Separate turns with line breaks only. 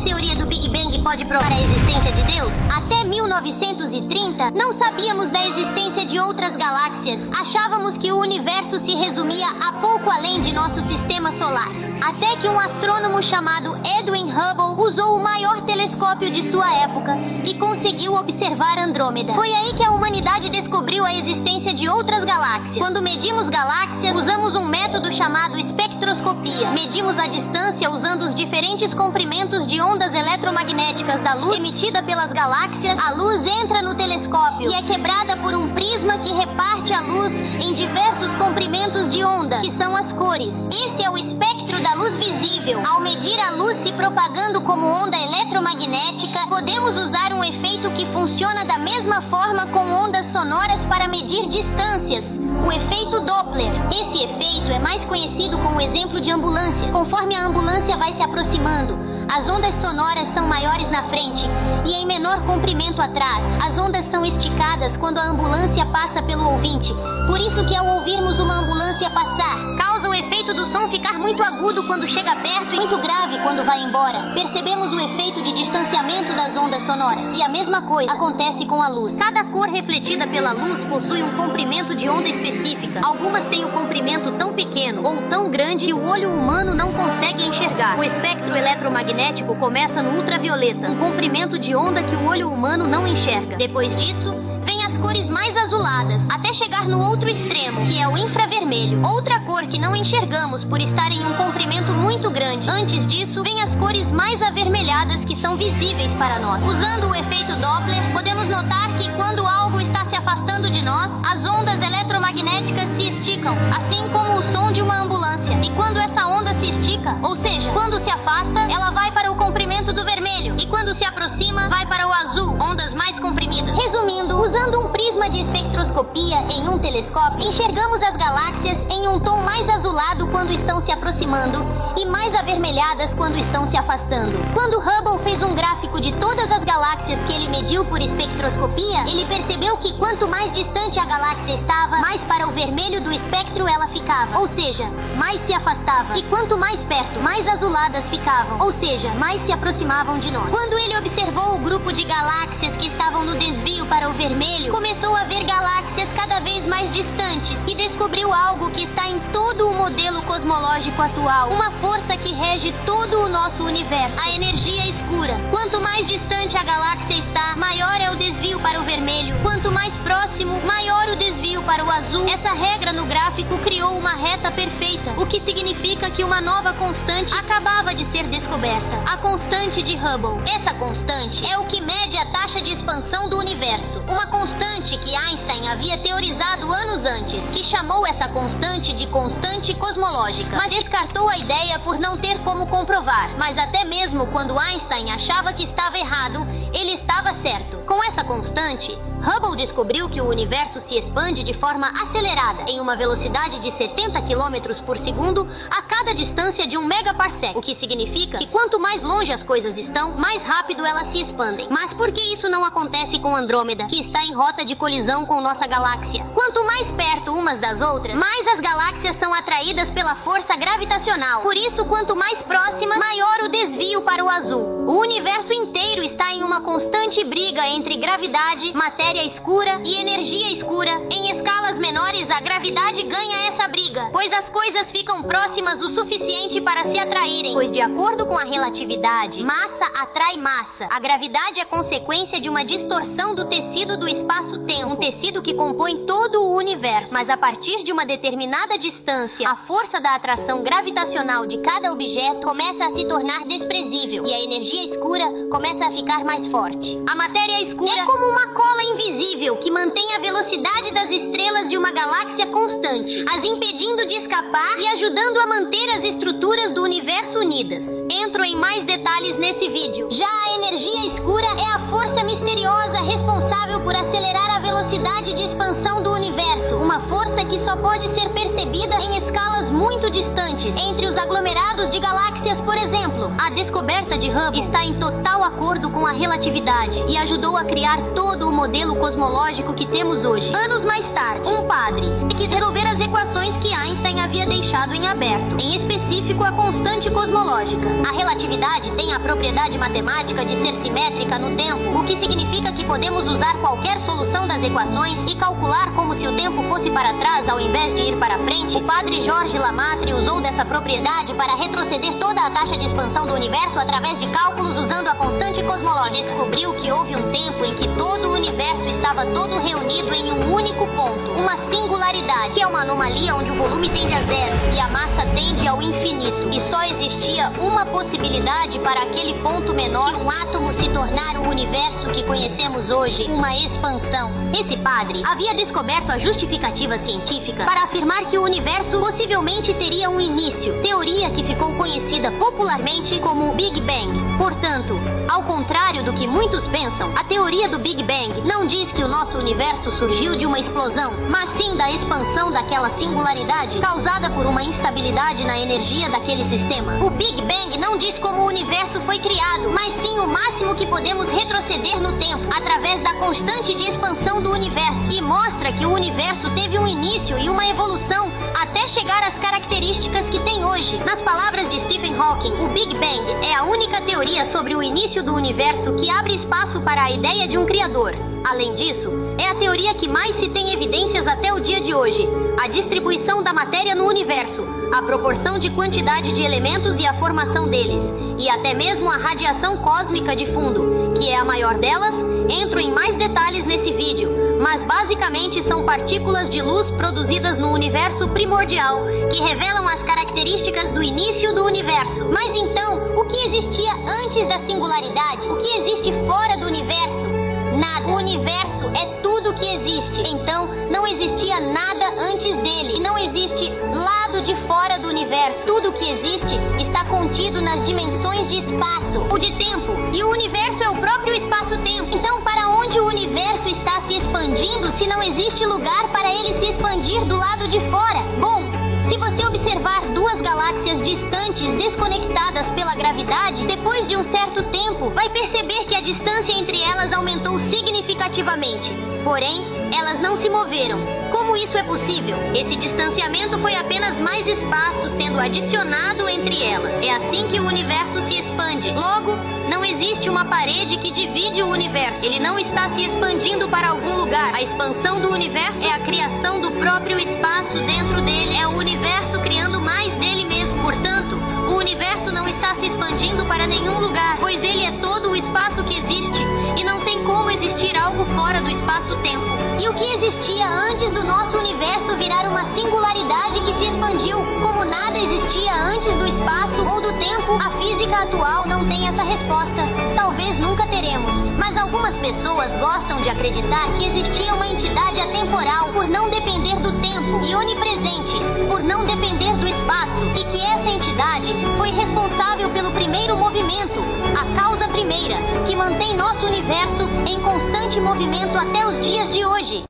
a teoria do Big Bang pode provar a existência de Deus? Até 1930, não sabíamos da existência de outras galáxias. Achávamos que o universo se resumia a pouco além de nosso sistema solar. Até que um astrônomo chamado Edwin Hubble usou o maior telescópio de sua época e conseguiu observar Andrômeda. Foi aí que a humanidade descobriu a existência de outras galáxias. Quando medimos galáxias, usamos um método chamado espectroscopia. Medimos a distância usando os diferentes comprimentos de ondas eletromagnéticas da luz emitida pelas galáxias. A luz entra no telescópio e é quebrada por um prisma que reparte a luz em diversos comprimentos de onda, que são as cores. Esse é o espectro da luz visível. Ao medir a luz se propagando como onda eletromagnética, podemos usar um efeito que funciona da mesma forma com ondas sonoras para medir distâncias. O efeito Doppler. Esse efeito é mais conhecido com o exemplo de ambulância. Conforme a ambulância vai se aproximando, as ondas sonoras são maiores na frente e em menor comprimento atrás. As ondas são esticadas quando a ambulância passa pelo ouvinte. Por isso que ao ouvirmos uma ambulância passar, causa o efeito do som ficar muito agudo quando chega perto e muito grave quando vai embora. Percebemos o efeito de distanciamento das ondas sonoras. E a mesma coisa acontece com a luz. Cada cor refletida pela luz possui um comprimento de onda específica. Algumas têm um comprimento tão pequeno ou tão grande que o olho humano não consegue enxergar. O espectro eletromagnético começa no ultravioleta, um comprimento de onda que o olho humano não enxerga. Depois disso, vem as cores mais azuladas, até chegar no outro extremo, que é o infravermelho. Outra cor que não enxergamos por estar em um comprimento muito grande. Antes disso, vem as cores mais avermelhadas que são visíveis para nós. Usando o efeito Doppler, podemos notar que quando algo está se afastando de nós, as ondas eletromagnéticas se esticam, assim como o som de uma ambulância. E quando essa onda se estica, ou seja, quando se afasta, ela vai para o comprimento do vermelho. E quando se aproxima, vai para o azul, ondas mais comprimidas. Resumindo, usando um prisma de espectroscopia em um telescópio, enxergamos as galáxias em um tom mais azulado quando estão se aproximando e mais avermelhadas quando estão se afastando. Quando Hubble fez um gráfico de todas as galáxias que ele mediu por espectroscopia, ele percebeu que quanto mais distante a galáxia estava, mais para o vermelho do espectro ela ficava, ou seja, mais se afastava. E quanto mais perto, mais azuladas ficavam, ou seja, mais se aproximavam de nós. Quando ele observou o grupo de galáxias que estavam no desvio para o vermelho, começou a ver galáxias cada vez mais distantes e descobriu algo que está em todo o modelo cosmológico atual, uma força que rege todo o nosso universo, a energia escura. Quanto mais distante a galáxia está, maior é o desvio para o vermelho. Quanto mais próximo, maior o desvio para o azul. Essa regra no gráfico criou uma reta perfeita, o que significa que uma nova constante acabava de ser descoberta, a constante de Hubble. Essa constante é o que mede a taxa de expansão do universo, uma constante que Einstein havia teorizado anos antes, que chamou essa constante de constante cosmológica, mas descartou a ideia por não ter como comprovar. Mas até mesmo quando Einstein achava que estava errado, ele estava certo. Com essa constante, Hubble descobriu que o universo se expande de forma acelerada, em uma velocidade de 70 km por segundo a cada distância de 1 megaparsec, o que significa que quanto mais longe as coisas estão, mais rápido elas se expandem. Mas por que isso não acontece com Andrômeda, que está em rota de colisão com nossa galáxia? Quanto mais perto umas das outras, mais as galáxias são atraídas pela força gravitacional. Por isso, quanto mais próxima, maior o desvio para o azul. O universo inteiro está em uma constante briga entre gravidade, matéria escura e energia escura. Em escalas menores, a gravidade ganha essa briga, pois as coisas ficam próximas o suficiente para se atraírem. Pois de acordo com a relatividade, massa atrai massa. A gravidade é consequência de uma distorção do tecido do espaço-tempo, um tecido que compõe todo o universo. Mas a partir de uma determinada distância, a força da atração gravitacional de cada objeto começa a se tornar desprezível e a energia escura começa a ficar mais forte. A matéria escura é como uma cola invisível que mantém a velocidade das estrelas de uma galáxia constante, as impedindo de escapar e ajudando a manter as estruturas do universo unidas. Entro em mais detalhes nesse vídeo. Já a energia escura é a força misteriosa responsável por acelerar a velocidade de expansão do universo, uma força que só pode ser percebida em escalas muito distantes, entre os aglomerados de galáxias, por exemplo. A descoberta de Hubble está em total acordo com a relatividade e ajudou a criar todo o modelo cosmológico que temos hoje. Anos mais tarde, um padre que quis resolver das equações que Einstein havia deixado em aberto, em específico a constante cosmológica. A relatividade tem a propriedade matemática de ser simétrica no tempo, o que significa que podemos usar qualquer solução das equações e calcular como se o tempo fosse para trás ao invés de ir para frente. O padre Georges Lemaitre usou dessa propriedade para retroceder toda a taxa de expansão do universo através de cálculos usando a constante cosmológica. Descobriu que houve um tempo em que todo o universo estava todo reunido em um único ponto, uma singularidade, que é uma anomalia onde o volume tende a zero e a massa tende ao infinito. E só existia uma possibilidade para aquele ponto menor, um átomo se tornar o universo que conhecemos hoje, uma expansão. Esse padre havia descoberto a justificativa científica para afirmar que o universo possivelmente teria um início, teoria que ficou conhecida popularmente como Big Bang. Portanto, ao contrário do que muitos pensam, a teoria do Big Bang não diz que o nosso universo surgiu de uma explosão, mas sim da expansão daquela singularidade causada por uma instabilidade na energia daquele sistema. O Big Bang não diz como o universo foi criado, mas sim o máximo que podemos retroceder no tempo, através da constante de expansão do universo, e mostra que o universo teve um início e uma evolução até chegar às características que tem hoje. Nas palavras de Stephen Hawking, o Big Bang é a única teoria sobre o início do universo que abre espaço para a ideia de um criador. Além disso, é a teoria que mais se tem evidências até o dia de hoje. A distribuição da matéria no universo, a proporção de quantidade de elementos e a formação deles, e até mesmo a radiação cósmica de fundo, que é a maior delas. Entro em mais detalhes nesse vídeo, mas basicamente são partículas de luz produzidas no universo primordial, que revelam as características do início do universo. Mas então, o que existia antes da singularidade? O que existe fora do universo? Nada. O universo é tudo que existe. Então, não existia nada antes dele. E não existe lado de fora do universo. Tudo que existe está contido nas dimensões de espaço ou de tempo. E o universo é o próprio espaço-tempo. Então, para onde o universo está se expandindo se não existe lugar para ele se expandir do lado de fora? Bom, se você observar duas galáxias distantes desconectadas pela gravidade, depois de um certo tempo, vai perceber que a distância entre elas aumentou significativamente. Porém, elas não se moveram. Como isso é possível? Esse distanciamento foi apenas mais espaço sendo adicionado entre elas. É assim que o universo se expande. Logo, não existe uma parede que divide o universo. Ele não está se expandindo para algum lugar. A expansão do universo é a criação do próprio espaço dentro dele. É o universo criando mais dele mesmo. Portanto, o universo não está se expandindo para nenhum lugar, pois ele é todo o espaço que existe, e não tem como existir algo fora do espaço-tempo. E o que existia antes do nosso universo virar uma singularidade que se expandiu? Como nada existia antes do espaço ou do tempo, a física atual não tem essa resposta. Talvez nunca teremos. Mas algumas pessoas gostam de acreditar que existia uma entidade atemporal por não depender do tempo e onipresente por não depender do espaço, e que essa entidade foi responsável pelo primeiro movimento, a causa primeira, que mantém nosso universo em constante movimento até os dias de hoje.